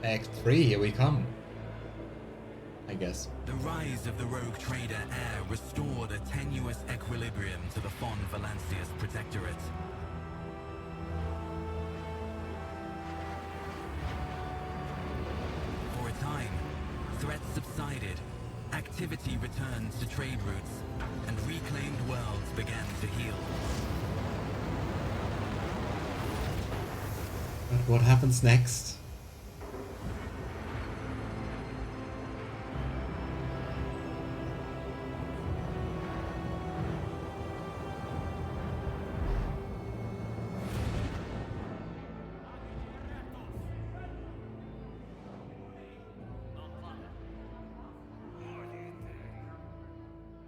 Act 3, here we come. I guess. The rise of the rogue trader Heir restored a tenuous equilibrium to the Fon Valancius Protectorate. For a time, threats subsided, activity returned to trade routes, and reclaimed worlds began to heal. But what happens next?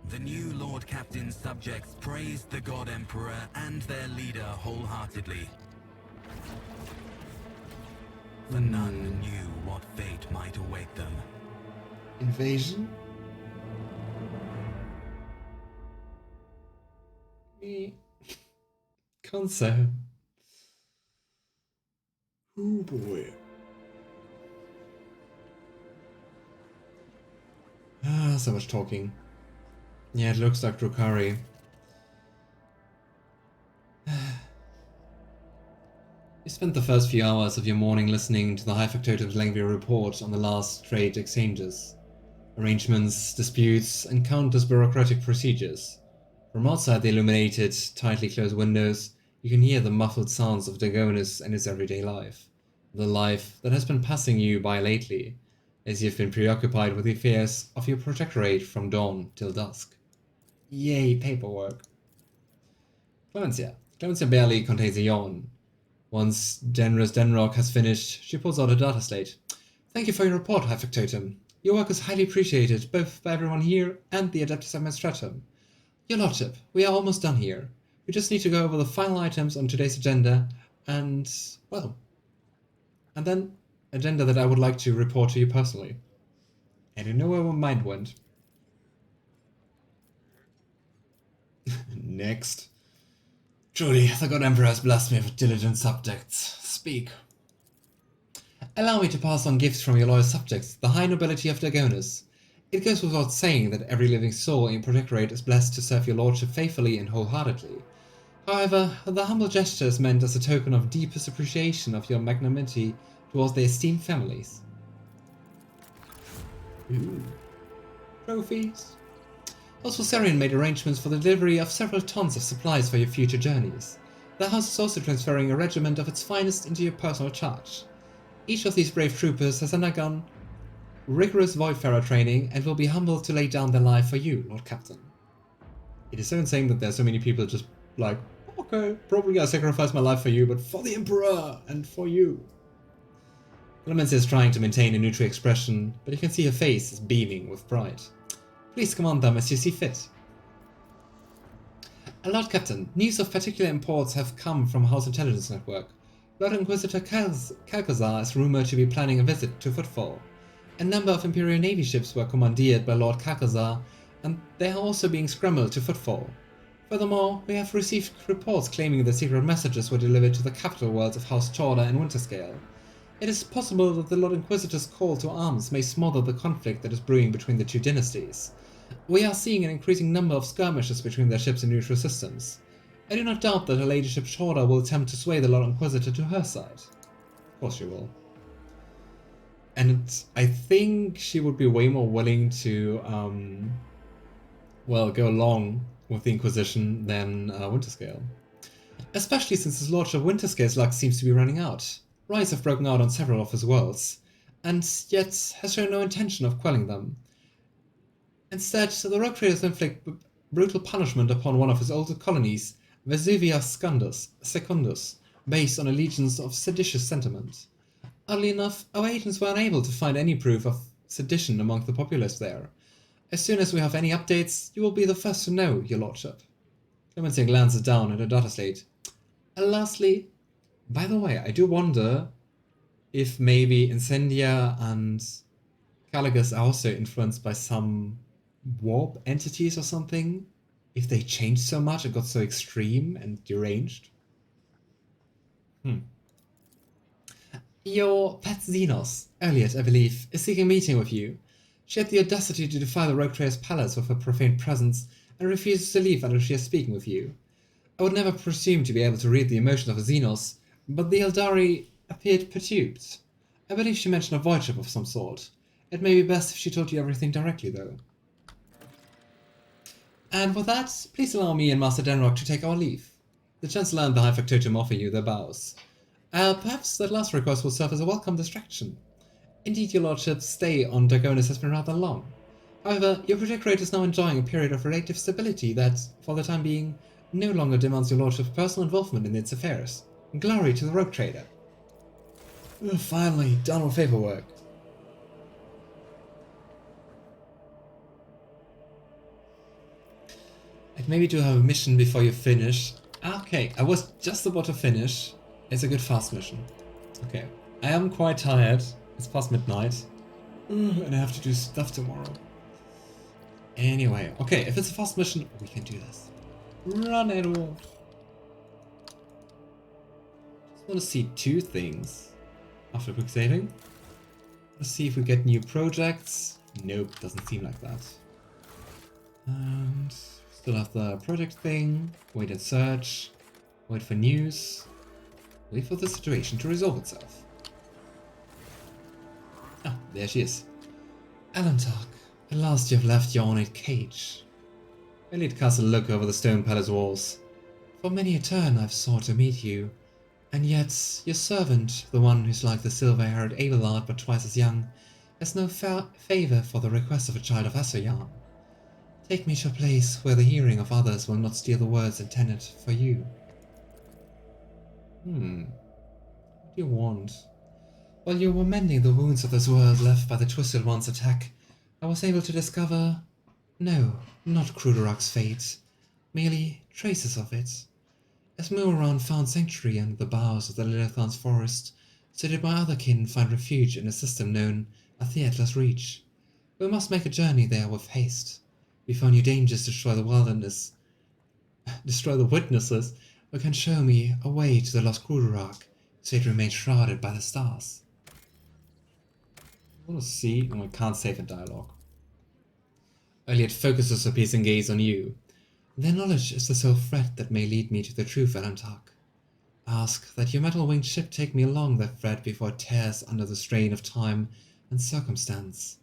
The new Lord Captain's subjects praised the God Emperor and their leader wholeheartedly. For none knew what fate might await them. Invasion? Concept. Oh boy. So much talking. Yeah, it looks like Drukhari. You spent the first few hours of your morning listening to the High Factotum's lengthy report on the last trade exchanges. Arrangements, disputes, and countless bureaucratic procedures. From outside the illuminated, tightly closed windows, you can hear the muffled sounds of Dagonis and his everyday life. The life that has been passing you by lately, as you've been preoccupied with the affairs of your protectorate from dawn till dusk. Yay, paperwork. Clemencia. Clemencia barely contains a yawn. Once generous Denrock has finished, she pulls out a data slate. Thank you for your report, High Factotum. Your work is highly appreciated, both by everyone here and the Adeptus Administratum. Your Lordship, we are almost done here. We just need to go over the final items on today's agenda, and, well, and then agenda that I would like to report to you personally. And you know where my mind went. Next. Truly, the God Emperor has blessed me with diligent subjects. Speak. Allow me to pass on gifts from your loyal subjects, the high nobility of Dagonis. It goes without saying that every living soul in your protectorate is blessed to serve your lordship faithfully and wholeheartedly. However, the humble gesture is meant as a token of deepest appreciation of your magnanimity towards their esteemed families. Ooh. Trophies. Osfosarian made arrangements for the delivery of several tons of supplies for your future journeys. The house is also transferring a regiment of its finest into your personal charge. Each of these brave troopers has undergone rigorous Voidfarer training and will be humbled to lay down their life for you, Lord Captain. It is so insane that there's so many people just like, okay, probably I'll sacrifice my life for you, but for the Emperor and for you. Clemencia is trying to maintain a neutral expression, but you can see her face is beaming with pride. Please command them as you see fit. Lord Captain, news of particular import have come from House Intelligence Network. Lord Inquisitor Calcazar is rumored to be planning a visit to Footfall. A number of Imperial Navy ships were commandeered by Lord Calcazar, and they are also being scrambled to Footfall. Furthermore, we have received reports claiming that secret messages were delivered to the capital worlds of House Chorda and Winterscale. It is possible that the Lord Inquisitor's call to arms may smother the conflict that is brewing between the two dynasties. We are seeing an increasing number of skirmishes between their ships in neutral systems. I do not doubt that her ladyship Chorda will attempt to sway the Lord Inquisitor to her side. Of course she will. And I think she would be way more willing to, well, go along with the Inquisition than Winterscale. Especially since his lordship Winterscale's luck seems to be running out. Riots have broken out on several of his worlds, and yet has shown no intention of quelling them. Instead, the rogue traders inflict brutal punishment upon one of his older colonies, Vesuvius Secundus, based on allegiance of seditious sentiment. Oddly enough, our agents were unable to find any proof of sedition among the populace there. As soon as we have any updates, you will be the first to know, your lordship. Clemencia glances down at her data slate. And lastly, by the way, I do wonder if maybe Incendia and Caligus are also influenced by some warp entities or something. If they changed so much and got so extreme and deranged. Your pet Xenos, Yrliet, I believe, is seeking a meeting with you. She had the audacity to defy the Rogue Trader's palace with her profane presence and refuses to leave until she is speaking with you. I would never presume to be able to read the emotions of a Xenos, but the Aeldari appeared perturbed. I believe she mentioned a void ship of some sort. It may be best if she told you everything directly, though. And with that, please allow me and Master Denrock to take our leave. The Chancellor and the High Factotum offer you their bows. Perhaps that last request will serve as a welcome distraction. Indeed, your lordship's stay on Dagonis has been rather long. However, your protectorate is now enjoying a period of relative stability that, for the time being, no longer demands your lordship's personal involvement in its affairs. Glory to the Rogue Trader. Finally, done with paperwork. I'd maybe do have a mission before you finish. Okay, I was just about to finish. It's a good fast mission. Okay, I am quite tired. It's past midnight. And I have to do stuff tomorrow. Anyway, okay, if it's a fast mission, we can do this. Run, Edward. Just want to see two things after quick saving. Let's see if we get new projects. Nope, doesn't seem like that. And still have the project thing. Wait and search. Wait for news. Wait for the situation to resolve itself. Ah, there she is. Alantark, at last you have left your ornate cage. Yrliet cast a look over the stone palace walls. For many a turn I've sought to meet you, and yet your servant, the one who's like the silver-haired Abelard but twice as young, has no favour for the request of a child of Asaryan. Take me to a place where the hearing of others will not steal the words intended for you. What do you want? While you were mending the wounds of this world left by the Twisted One's attack, I was able to discover... no, not Kruderok's fate, merely traces of it. As Muran found sanctuary under the boughs of the Lilithan's forest, so did my other kin find refuge in a system known as the Atlas Reach. We must make a journey there with haste. Before new dangers destroy the witnesses who can show me a way to the lost Kruderok, so it remains shrouded by the stars. I want to see... oh, I can't save a dialogue. Yrliet focuses her piercing gaze on you. Their knowledge is the sole thread that may lead me to the truth, Alantark. Ask that your metal-winged ship take me along that thread before it tears under the strain of time and circumstance.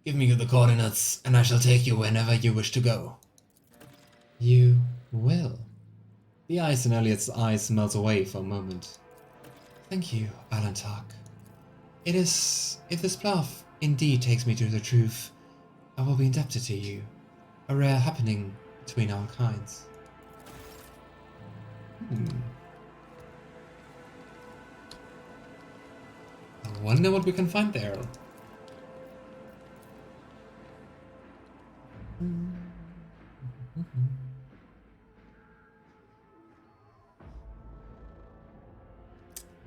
Give me the coordinates, and I shall take you whenever you wish to go. You will. The ice in Yrliet's eyes melts away for a moment. Thank you, Alantark. It is... if this path indeed takes me to the truth, I will be indebted to you. A rare happening between our kinds. I wonder what we can find there.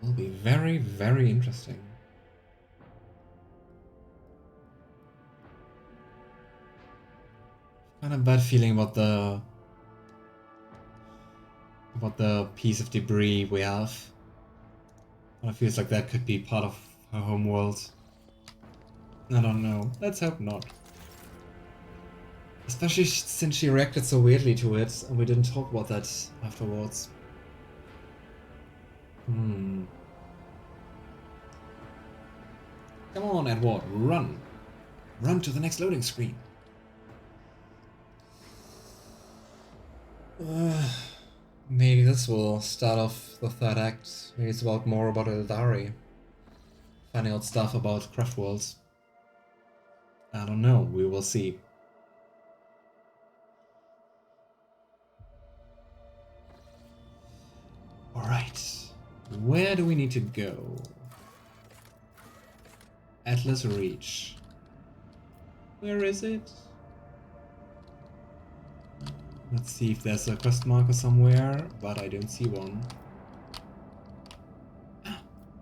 Will be very, very interesting. Kind of bad feeling about the piece of debris we have. Kind of feels like that could be part of her home world. I don't know. Let's hope not. Especially since she reacted so weirdly to it, and we didn't talk about that afterwards. Come on, Edward, run! Run to the next loading screen. Maybe this will start off the third act. Maybe it's more about Aeldari. Finding out stuff about craft worlds. I don't know, we will see. Alright, where do we need to go? Atlas Reach. Where is it? Let's see if there's a quest marker somewhere, but I don't see one.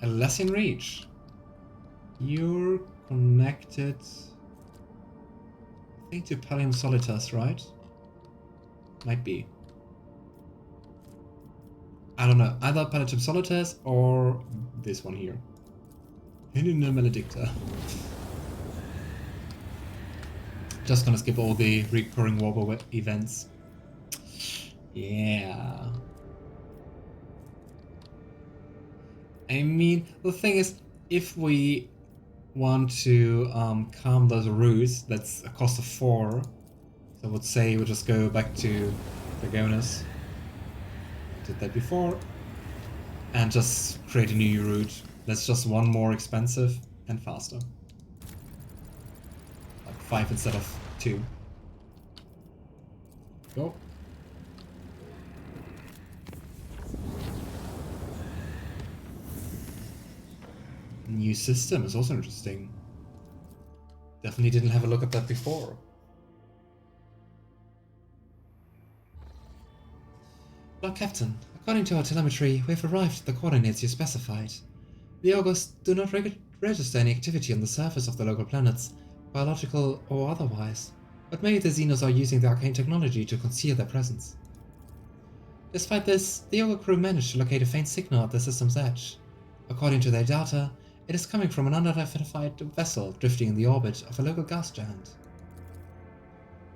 Atlassian Reach. You're connected, I think, to Pallium Solitas, right? Might be. I don't know, either Palatum Solitaires or this one here. Hinina Maledicta. Just gonna skip all the recurring Warbo events. Yeah. I mean, the thing is, if we want to calm those roots, that's a cost of 4. So I would say we'll just go back to Dragonus. Did that before. And just create a new route. That's just 1 more expensive and faster. Like 5 instead of 2. Go. New system is also interesting. Definitely didn't have a look at that before. Lord Captain, according to our telemetry, we have arrived at the coordinates you specified. The Augurs do not register any activity on the surface of the local planets, biological or otherwise, but maybe the Xenos are using the arcane technology to conceal their presence. Despite this, the Augur crew managed to locate a faint signal at the system's edge. According to their data, it is coming from an unidentified vessel drifting in the orbit of a local gas giant.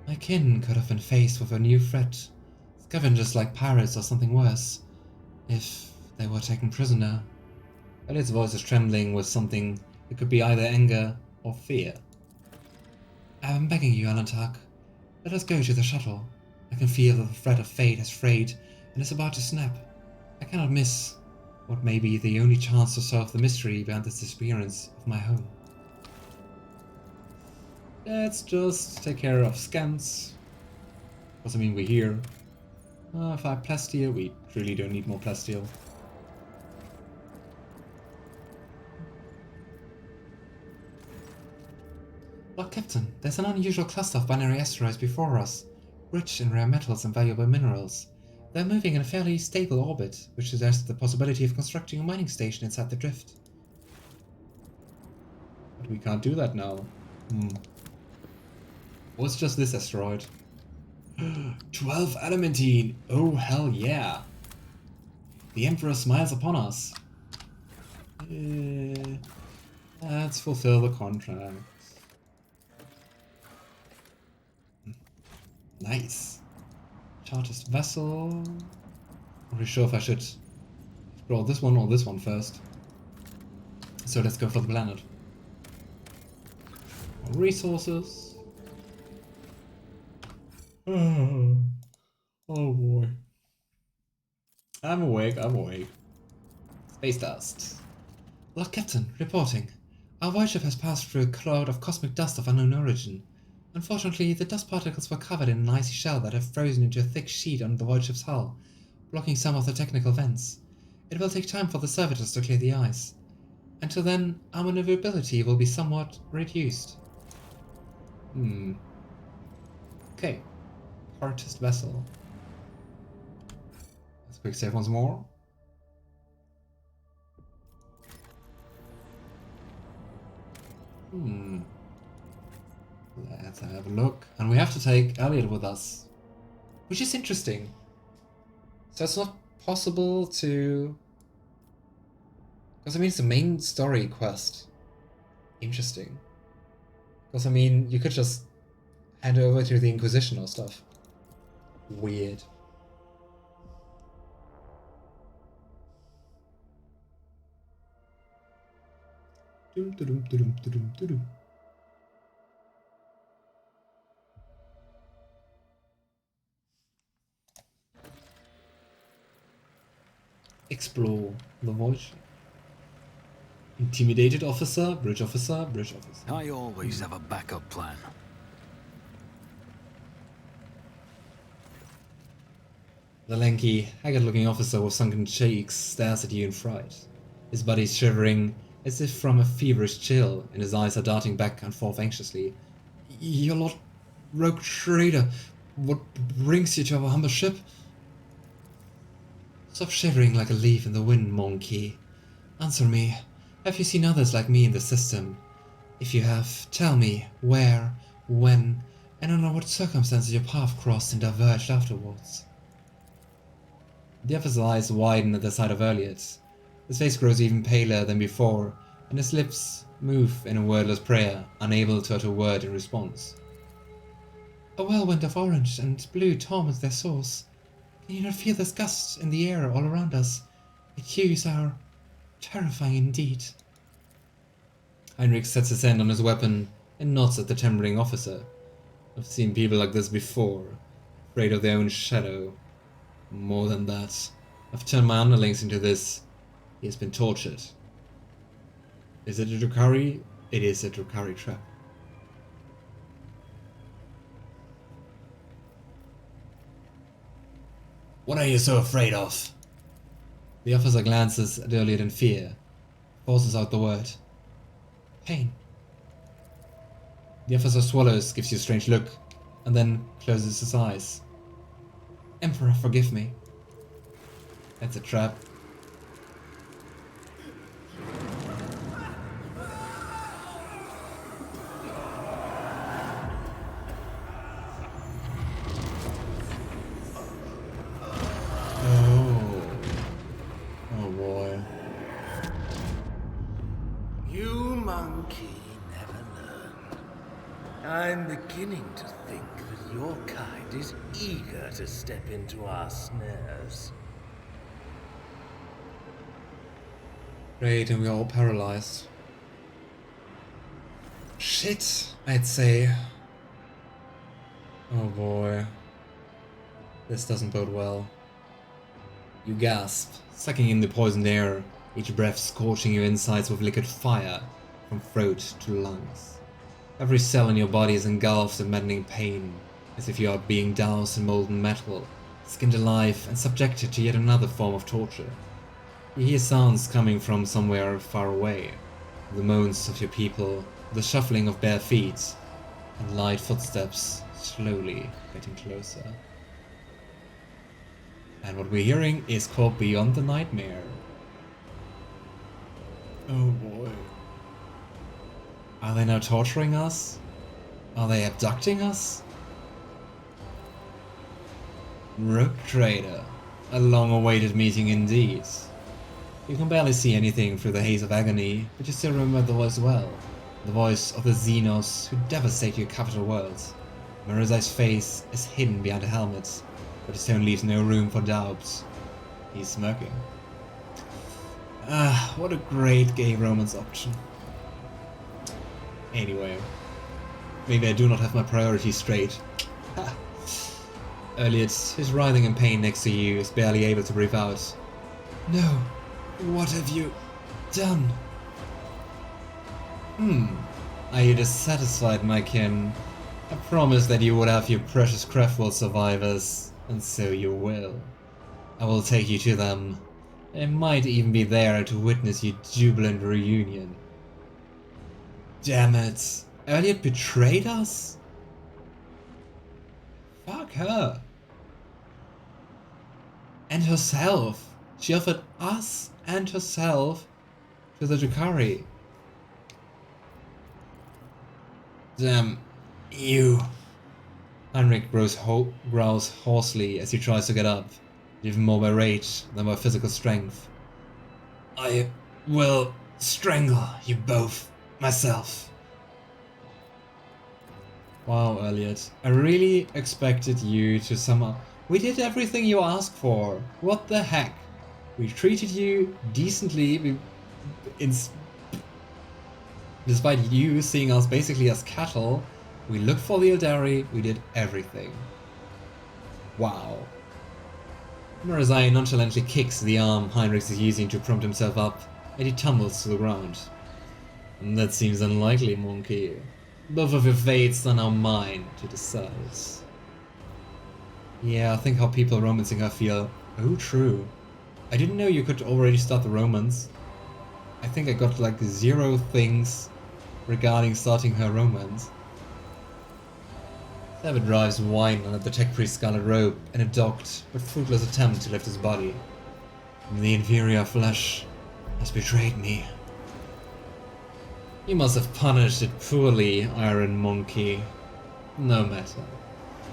My kin could have been faced with a new threat, scavengers like pirates or something worse, if they were taken prisoner. Yrliet's voice is trembling with something that could be either anger or fear. I am begging you, Alantak. Let us go to the shuttle. I can feel that the thread of fate has frayed and is about to snap. I cannot miss what may be the only chance to solve the mystery behind this disappearance of my home. Let's just take care of scans. Because I mean, we're here. 5 plasteel, we truly don't need more plasteel. Lord Captain, there's an unusual cluster of binary asteroids before us, rich in rare metals and valuable minerals. They're moving in a fairly stable orbit, which suggests the possibility of constructing a mining station inside the drift. But we can't do that now. What's just this asteroid? 12 adamantine! Oh hell yeah! The Emperor smiles upon us. Let's fulfill the contract. Nice. Chartist vessel. I'm not sure if I should explore this one or this one first. So let's go for the planet. More resources. Oh boy. I'm awake, I'm awake. Space dust. Lord Captain, reporting. Our void ship has passed through a cloud of cosmic dust of unknown origin. Unfortunately, the dust particles were covered in an icy shell that have frozen into a thick sheet on the void ship's hull, blocking some of the technical vents. It will take time for the servitors to clear the ice. Until then, our maneuverability will be somewhat reduced. Okay. Chartist vessel. Let's quick save once more. Let's have a look. And we have to take Yrliet with us. Which is interesting. So it's not possible to... Because I mean, it's a main story quest. Interesting. Because I mean, you could just hand over to the Inquisition or stuff. Weird. Explore the voyage. Intimidated officer, bridge officer, bridge officer. I always have a backup plan. The lanky, haggard-looking officer with sunken cheeks stares at you in fright. His body shivering as if from a feverish chill, and his eyes are darting back and forth anxiously. Your Lord Rogue Trader, what brings you to our humble ship? Stop shivering like a leaf in the wind, monkey. Answer me. Have you seen others like me in the system? If you have, tell me where, when, and under what circumstances your path crossed and diverged afterwards. The officer's eyes widen at the sight of Yrliet. His face grows even paler than before, and his lips move in a wordless prayer, unable to utter a word in response. A whirlwind of orange and blue torments their source. Can you not feel this gust in the air all around us? The hues are terrifying indeed. Heinrix sets his hand on his weapon and nods at the trembling officer. I've seen people like this before, afraid of their own shadow. More than that, I've turned my underlings into this. He has been tortured. Is it a Drukhari? It is a Drukhari trap. What are you so afraid of? The officer glances at Yrliet in fear, forces out the word. Pain. The officer swallows, gives you a strange look, and then closes his eyes. Emperor, forgive me. That's a trap. Oh boy. You monkey never learned. I'm beginning to think that your kind is eager to step into our snares. Great, and we're all paralyzed. Shit, I'd say. Oh boy. This doesn't bode well. You gasp, sucking in the poisoned air, each breath scorching your insides with liquid fire from throat to lungs. Every cell in your body is engulfed in maddening pain, as if you are being doused in molten metal, skinned alive and subjected to yet another form of torture. You hear sounds coming from somewhere far away, the moans of your people, the shuffling of bare feet, and light footsteps slowly getting closer. And what we're hearing is called Beyond the Nightmare. Oh boy. Are they now torturing us? Are they abducting us? Rogue Trader. A long-awaited meeting indeed. You can barely see anything through the haze of agony, but you still remember the voice well. The voice of the Xenos who devastate your capital world. Marazhai's face is hidden behind a helmet, but his tone leaves no room for doubt. He's smirking. Ah, what a great gay romance option. Anyway, maybe I do not have my priorities straight. Yrliet, who's writhing in pain next to you, is barely able to breathe out. No, what have you done? Are you dissatisfied, my kin? I promised that you would have your precious Craftworld survivors, and so you will. I will take you to them. I might even be there to witness your jubilant reunion. Damn it! Yrliet betrayed us? Fuck her. And herself. She offered us and herself to the Drukhari. Damn you. Heinrix growls hoarsely as he tries to get up, even more by rage than by physical strength. I will strangle you both myself. Wow, Yrliet. I really expected you to somehow... We did everything you asked for. What the heck? We treated you decently, despite you seeing us basically as cattle. We looked for the Aeldari, we did everything. Wow. Marazhai nonchalantly kicks the arm Heinrix is using to prompt himself up, and he tumbles to the ground. And that seems unlikely, monkey. Both of your fates are now mine to decide. Yeah, I think how people romancing her feel. Oh, true. I didn't know you could already start the romance. I think I got like 0 things regarding starting her romance. Seven drives whine under the tech priest's scarlet robe in a dogged but fruitless attempt to lift his body. The inferior flesh has betrayed me. You must have punished it poorly, Iron Monkey. No matter.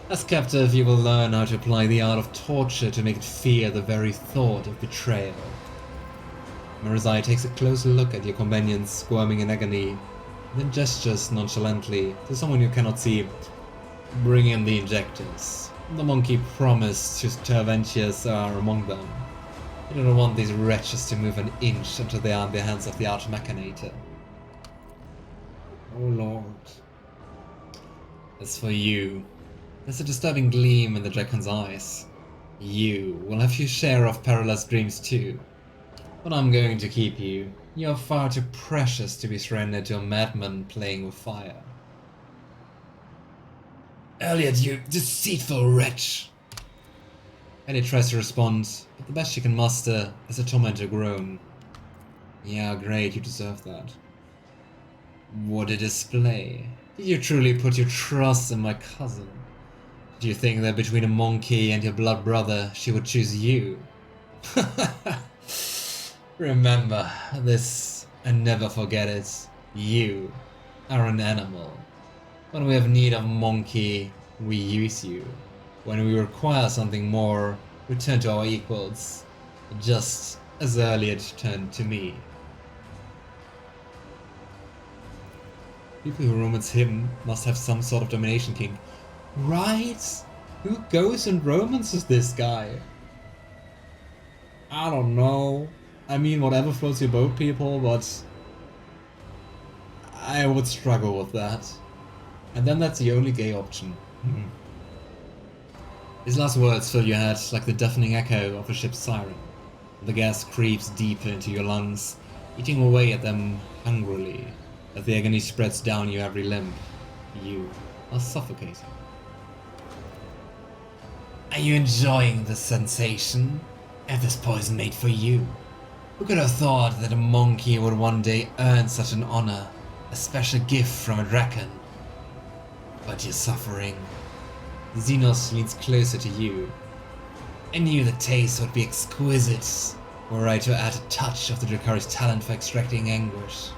As captive, you will learn how to apply the art of torture to make it fear the very thought of betrayal. Marazhai takes a closer look at your companions squirming in agony, then gestures nonchalantly to someone you cannot see. Bring in the injectors. The monkey promised his adventures are among them. You don't want these wretches to move an inch until they are in the hands of the Arch-Mechanator. Oh lord. As for you, there's a disturbing gleam in the dragon's eyes. You will have your share of perilous dreams too. But I'm going to keep you. You're far too precious to be surrendered to a madman playing with fire. Yrliet, you deceitful wretch! Ellie tries to respond, but the best she can muster is a tormented groan. Yeah, great, you deserve that. What a display. Did you truly put your trust in my cousin? Did you think that between a monkey and your blood brother, she would choose you? Remember this and never forget it. You are an animal. When we have need of monkey, we use you. When we require something more, we turn to our equals. Just as Yrliet turned to me. People who romance him must have some sort of domination king. Right? Who goes and romances this guy? I don't know. I mean, whatever floats your boat, people, but I would struggle with that. And then that's the only gay option. His last words fill your head like the deafening echo of a ship's siren. The gas creeps deeper into your lungs, eating away at them hungrily. As the agony spreads down your every limb, you are suffocating. Are you enjoying the sensation? Have this poison made for you? Who could have thought that a monkey would one day earn such an honor, a special gift from a dragon? But you're suffering. Xenos leans closer to you. I knew the taste would be exquisite, were I to add a touch of the Drakari's talent for extracting anguish.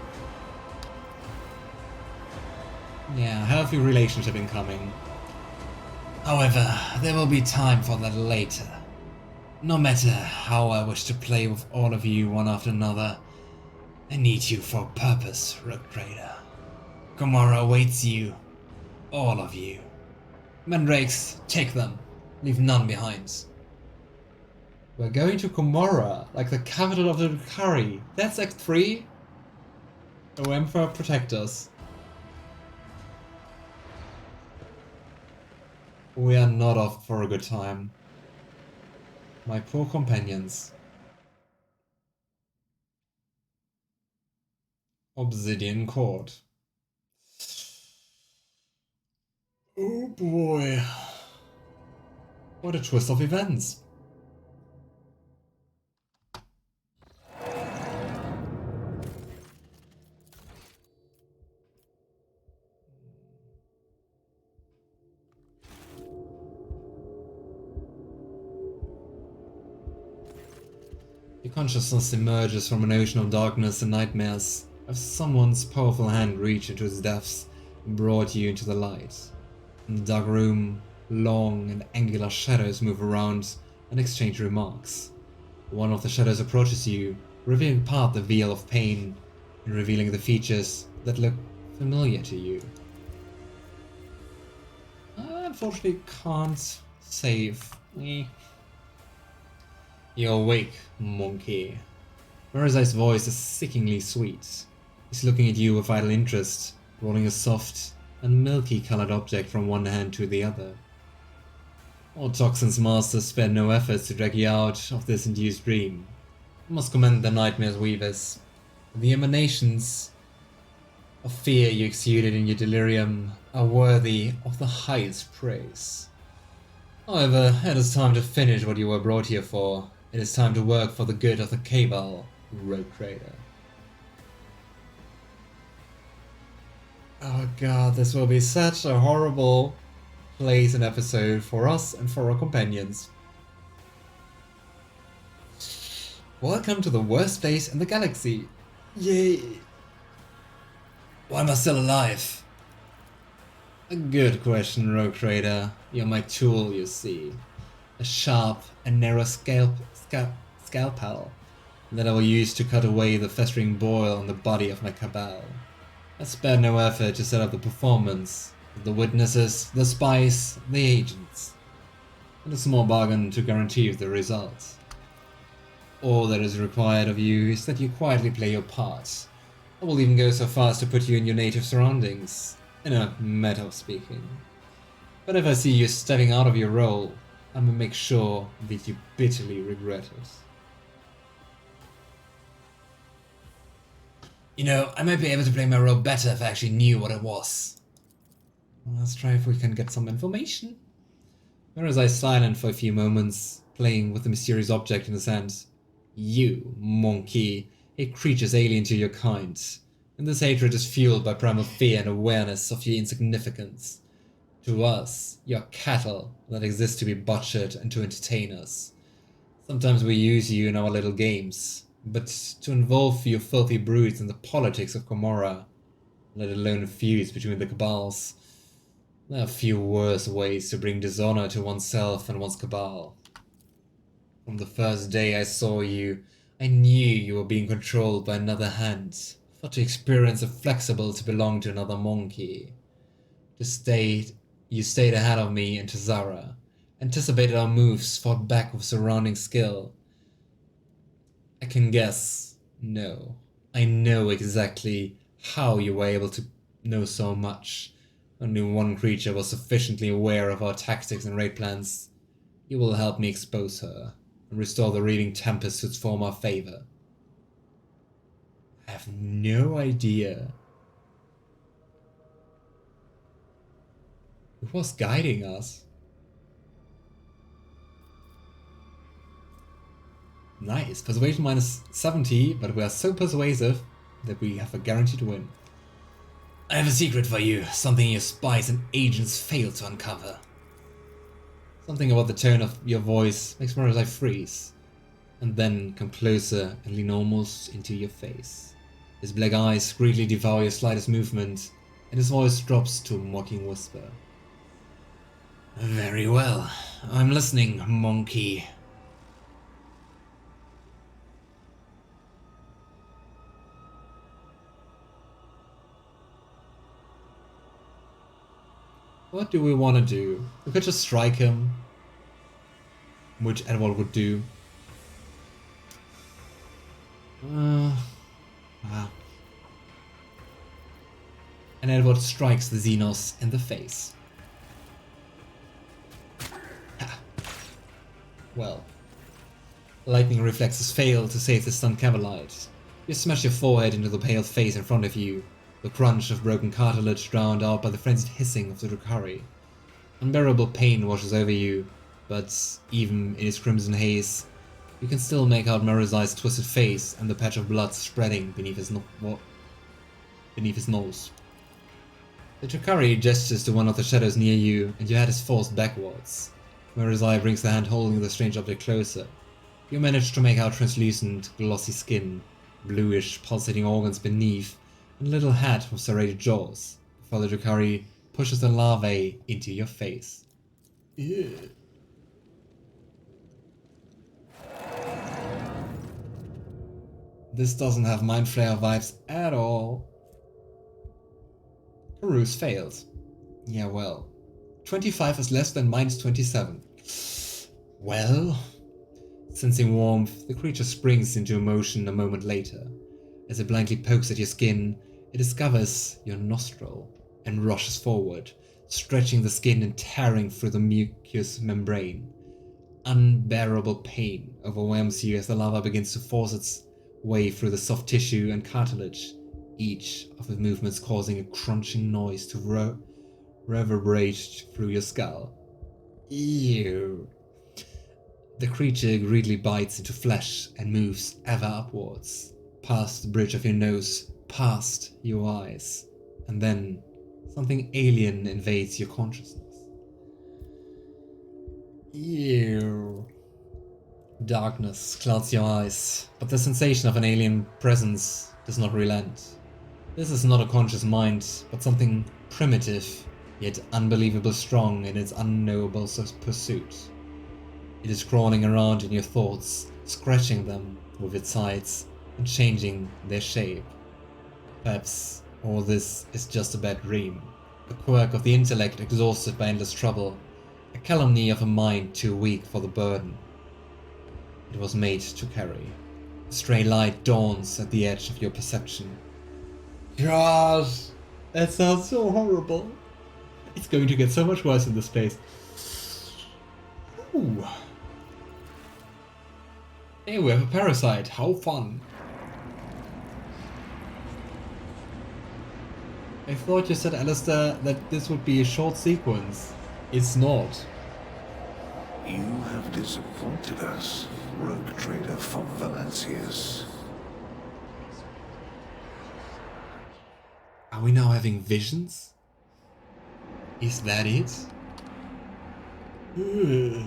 Yeah, healthy relationship incoming. However, there will be time for that later. No matter how I wish to play with all of you one after another, I need you for a purpose, Rogue Trader. Komorra awaits you. All of you. Mandrakes, take them. Leave none behind. We're going to Komorra, like the capital of the Drakari. That's Act 3? O Emperor, protect us. We are not off for a good time. My poor companions. Obsidian Court. Oh boy. What a twist of events. Your consciousness emerges from an ocean of darkness and nightmares as someone's powerful hand reached into its depths and brought you into the light. In the dark room, long and angular shadows move around and exchange remarks. One of the shadows approaches you, ripping apart the veil of pain and revealing the features that look familiar to you. I unfortunately can't save me. You're awake, monkey. Marazhai's voice is sickeningly sweet. He's looking at you with vital interest, rolling a soft and milky-colored object from one hand to the other. All Toxin's masters spared no efforts to drag you out of this induced dream. I must commend the Nightmare's weavers. The emanations of fear you exuded in your delirium are worthy of the highest praise. However, it is time to finish what you were brought here for. It is time to work for the good of the Cabal, Rogue Trader. Oh god, this will be such a horrible place and episode for us and for our companions. Welcome to the worst place in the galaxy. Yay! Why am I still alive? A good question, Rogue Trader. You're my tool, you see. A sharp and narrow scalpel that I will use to cut away the festering boil on the body of my cabal. I spared no effort to set up the performance, the witnesses, the spies, the agents, and a small bargain to guarantee the results. All that is required of you is that you quietly play your part. I will even go so far as to put you in your native surroundings, in a matter of speaking. But if I see you stepping out of your role, I'm gonna make sure that you bitterly regret it. You know, I might be able to play my role better if I actually knew what it was. Well, let's try if we can get some information. Marazhai is silent for a few moments, playing with the mysterious object in his hand. You, monkey, hate creatures alien to your kind, and this hatred is fueled by primal fear and awareness of your insignificance. To us, you're cattle that exist to be butchered and to entertain us. Sometimes we use you in our little games, but to involve your filthy brutes in the politics of Gomorrah, let alone feuds between the cabals, there are few worse ways to bring dishonor to oneself and one's cabal. From the first day I saw you, I knew you were being controlled by another hand, for to experience is flexible to belong to another monkey. You stayed ahead of me and Tazara, anticipated our moves, fought back with surrounding skill. I can guess, no, I know exactly how you were able to know so much. Only one creature was sufficiently aware of our tactics and raid plans. You will help me expose her and restore the reading Tempest to its former favor. I have no idea who was guiding us. Nice, persuasion minus 70, but we are so persuasive that we have a guaranteed win. I have a secret for you, something your spies and agents failed to uncover. Something about the tone of your voice makes Marazhai freeze, and then come closer and lean almost into your face. His black eyes greedily devour your slightest movement, and his voice drops to a mocking whisper. Very well, I'm listening, monkey. What do we want to do? We could just strike him, which Edward would do. Wow. And Edward strikes the Xenos in the face. Ha. Well, lightning reflexes fail to save the stunned Abelard. You smash your forehead into the pale face in front of you, the crunch of broken cartilage drowned out by the frenzied hissing of the Drukhari. Unbearable pain washes over you, but even in its crimson haze, you can still make out Marazhai's twisted face and the patch of blood spreading beneath his nose. The Drukhari gestures to one of the shadows near you, and your head is forced backwards. Marazhai brings the hand holding the strange object closer. You manage to make out translucent, glossy skin, bluish, pulsating organs beneath, and a little head with serrated jaws, before the Drukhari pushes the larvae into your face. Ew. This doesn't have Mind Flayer vibes at all. Peruse failed. Yeah, well. 25 is less than minus 27. Well... Sensing warmth, the creature springs into motion a moment later. As it blindly pokes at your skin, it discovers your nostril and rushes forward, stretching the skin and tearing through the mucous membrane. Unbearable pain overwhelms you as the larva begins to force its way through the soft tissue and cartilage, each of its movements causing a crunching noise to reverberate through your skull. Ew. The creature greedily bites into flesh and moves ever upwards, past the bridge of your nose, past your eyes, and then something alien invades your consciousness. Ew. Darkness clouds your eyes, but the sensation of an alien presence does not relent. This is not a conscious mind, but something primitive yet unbelievably strong in its unknowable pursuit. It is crawling around in your thoughts, scratching them with its sides and changing their shape. Perhaps all this is just a bad dream, a quirk of the intellect exhausted by endless trouble, a calumny of a mind too weak for the burden it was made to carry. A stray light dawns at the edge of your perception. Gosh, that sounds so horrible. It's going to get so much worse in this place. Ooh. Hey, we have a parasite. How fun. I thought you said, Alistair, that this would be a short sequence. It's not. You have disappointed us, rogue trader von Valancius. Are we now having visions? Is that it? Ugh.